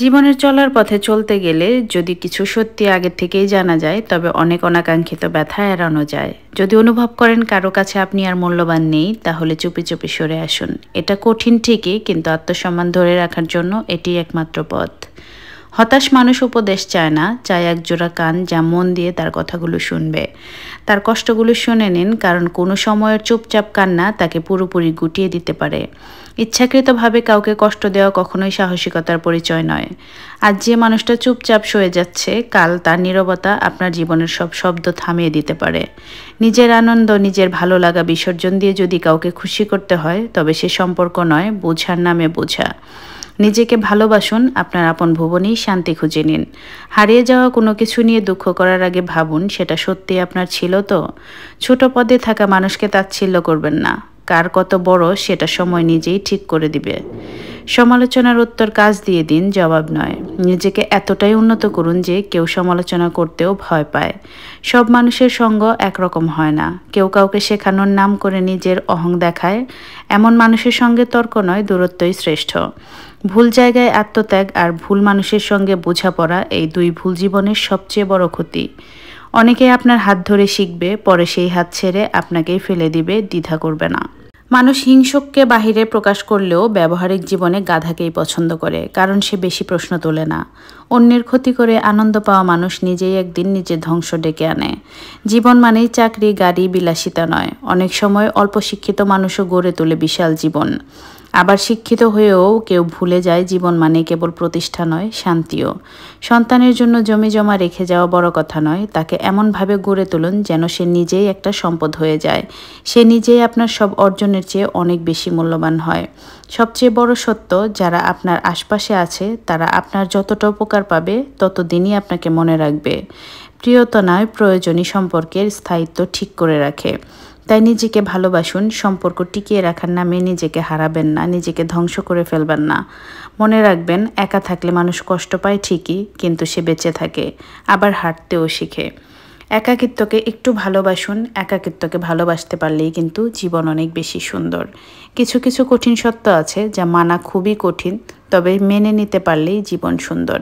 জীবনের চলার পথে চলতে গেলে যদি কিছু সত্যি আগে থেকেই জানা যায় তবে অনেক অনাকাঙ্ক্ষিত ব্যথা এড়ানো যায়। যদি অনুভব করেন কারো কাছে আপনি আর মূল্যবান নেই তাহলে চুপি চুপি সরে আসুন। এটা কঠিন ঠিকই, কিন্তু আত্মসম্মান ধরে রাখার জন্য এটি একমাত্র পথ। হতাশ মানুষ উপদেশ চায় না, চায় একজোড়া কান যা মন দিয়ে তার কথাগুলো শুনবে। তার কষ্টগুলো শুনে নিন, কারণ কোনো সময়ের চুপচাপ কান্না তাকে পুরোপুরি গুটিয়ে দিতে পারে। ইচ্ছাকৃতভাবে কাউকে কষ্ট দেওয়া কখনোই সাহসিকতার পরিচয় নয়। আজ যে মানুষটা চুপচাপ সয়ে যাচ্ছে, কাল তার নীরবতা আপনার জীবনের সব শব্দ থামিয়ে দিতে পারে। নিজের আনন্দ, নিজের ভালো লাগা বিসর্জন দিয়ে যদি কাউকে খুশি করতে হয় তবে সে সম্পর্ক নয়, বোঝার নামে বোঝা। নিজেকে ভালোবাসুন, আপনার আপন ভুবনেই শান্তি খুঁজে নিন। হারিয়ে যাওয়া কোনো কিছু নিয়ে দুঃখ করার আগে ভাবুন সেটা সত্যি আপনার ছিল তো। ছোট পদে থাকা মানুষকে তাচ্ছিল্য করবেন না। কার কত বড় সেটা সময় নিজেই ঠিক করে দিবে। সমালোচনার উত্তর কাজ দিয়ে দিন, জবাব নয়। নিজেকে এতটাই উন্নত করুন যে কেউ সমালোচনা করতেও ভয় পায়। সব মানুষের সঙ্গ একরকম হয় না। কেউ কাউকে শেখানোর নাম করে নিজের অহং দেখায়। এমন মানুষের সঙ্গে তর্ক নয়, দূরত্বই শ্রেষ্ঠ। ভুল জায়গায় আত্মত্যাগ আর ভুল মানুষের সঙ্গে বোঝাপড়া, এই দুই ভুল জীবনের সবচেয়ে বড় ক্ষতি। অনেকে আপনার হাত ধরে শিখবে, পরে সেই হাত ছেড়ে আপনাকেই ফেলে দিবে, দ্বিধা করবে না। মানুষ হিংসুককে বাহিরে প্রকাশ করলেও ব্যবহারিক জীবনে গাধাকেই পছন্দ করে, কারণ সে বেশি প্রশ্ন তোলে না। অন্যের ক্ষতি করে আনন্দ পাওয়া মানুষ নিজেই একদিন নিজের ধ্বংস ডেকে আনে। জীবন মানেই চাকরি, গাড়ি, বিলাসিতা নয়। অনেক সময় অল্প শিক্ষিত মানুষও গড়ে তোলে বিশাল জীবন। আবার শিক্ষিত হয়েও কেউ ভুলে যায় জীবন মানে কেবল প্রতিষ্ঠা নয়, শান্তিও। সন্তানের জন্য জমি জমা রেখে যাওয়া বড় কথা নয়, তাকে এমনভাবে গড়ে তুলুন যেন সে নিজেই একটা সম্পদ হয়ে যায়। সে নিজেই আপনার সব অর্জনের চেয়ে অনেক বেশি মূল্যবান হয়। সবচেয়ে বড় সত্য, যারা আপনার আশপাশে আছে তারা আপনার যতটা উপকার পাবে ততদিনই আপনাকে মনে রাখবে। প্রিয়তা নয়, প্রয়োজনীয় সম্পর্কের স্থায়িত্ব ঠিক করে রাখে। তাই নিজেকে ভালোবাসুন, সম্পর্ক টিকিয়ে রাখার নামে নিজেকে হারাবেন না, নিজেকে ধ্বংস করে ফেলবেন না। মনে রাখবেন, একা থাকলে মানুষ কষ্ট পায় ঠিকই, কিন্তু সে বেঁচে থাকে, আবার হাঁটতেও শিখে। একাকিত্বকে একটু ভালোবাসুন, একাকিত্বকে ভালোবাসতে পারলেই কিন্তু জীবন অনেক বেশি সুন্দর। কিছু কিছু কঠিন সত্য আছে যা মানা খুবই কঠিন, তবে মেনে নিতে পারলেই জীবন সুন্দর।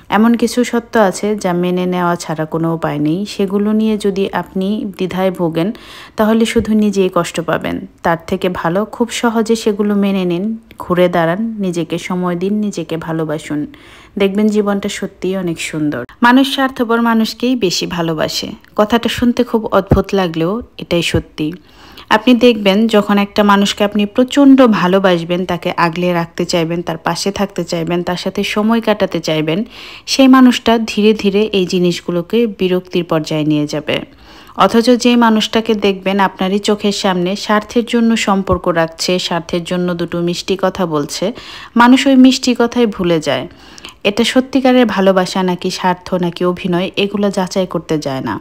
এমন কিছু সত্য আছে যা মেনে নেওয়া ছাড়া কোনো উপায় নেই। সেগুলো নিয়ে যদি আপনি দ্বিধায় ভোগেন তাহলে শুধু নিজেই কষ্ট পাবেন। তার থেকে ভালো খুব সহজে সেগুলো মেনে নিন, ঘুরে দাঁড়ান, নিজেকে সময় দিন, নিজেকে ভালোবাসুন। দেখবেন জীবনটা সত্যিই অনেক সুন্দর। মানুষ স্বার্থপর মানুষকেই বেশি ভালোবাসে। কথাটা শুনতে খুব অদ্ভুত লাগলেও এটাই সত্যি। আপনি দেখবেন যখন একটা মানুষকে আপনি প্রচণ্ড ভালোবাসবেন, তাকে আগলে রাখতে চাইবেন, তার পাশে থাকতে চাইবেন, তার সাথে সময় কাটাতে চাইবেন, সেই মানুষটা ধীরে ধীরে এই জিনিসগুলোকে বিরক্তির পর্যায়ে নিয়ে যাবে। অথচ যে মানুষটাকে দেখবেন আপনারই চোখের সামনে স্বার্থের জন্য সম্পর্ক রাখছে, স্বার্থের জন্য দুটো মিষ্টি কথা বলছে, মানুষ ওই মিষ্টি কথাই ভুলে যায়। এটা সত্যিকারের ভালোবাসা নাকি স্বার্থ নাকি অভিনয়, এগুলো যাচাই করতে যায় না।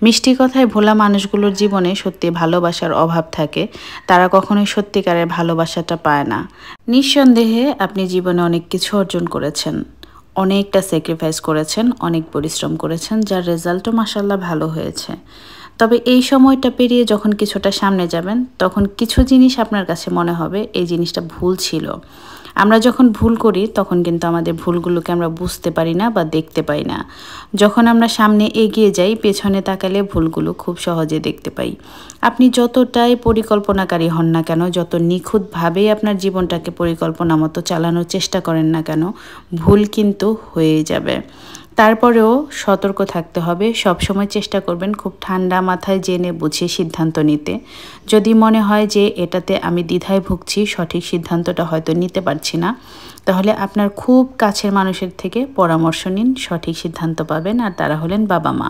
মিষ্টি কথায় ভোলা মানুষগুলোর জীবনে সত্যি ভালোবাসার অভাব থাকে। তারা কখনোই সত্যিকারের ভালোবাসাটা পায় না। নিঃসন্দেহে আপনি জীবনে অনেক কিছু অর্জন করেছেন, অনেকটা স্যাক্রিফাইস করেছেন, অনেক পরিশ্রম করেছেন, যার রেজাল্টও মাশাআল্লাহ ভালো হয়েছে। তবে এই সময়টা পেরিয়ে যখন কিছুটা সামনে যাবেন তখন কিছু জিনিস আপনার কাছে মনে হবে এই জিনিসটা ভুল ছিল। আমরা যখন ভুল করি তখন কিন্তু আমাদের ভুলগুলোকে আমরা বুঝতে পারি না বা দেখতে পাই না। যখন আমরা সামনে এগিয়ে যাই, পেছনে তাকালে ভুলগুলো খুব সহজে দেখতে পাই। আপনি যতটাই পরিকল্পনাকারী হন না কেন, যত নিখুঁতভাবেই আপনার জীবনটাকে পরিকল্পনা মতো চালানোর চেষ্টা করেন না কেন, ভুল কিন্তু হয়েই যাবে। তারপরেও সতর্ক থাকতে হবে। সবসময় চেষ্টা করবেন খুব ঠান্ডা মাথায় জেনে বুঝে সিদ্ধান্ত নিতে। যদি মনে হয় যে এটাতে আমি দ্বিধায় ভুগছি, সঠিক সিদ্ধান্তটা হয়তো নিতে পারছি না, তাহলে আপনার খুব কাছের মানুষের থেকে পরামর্শ নিন, সঠিক সিদ্ধান্ত পাবেন। আর তারা হলেন বাবা মা।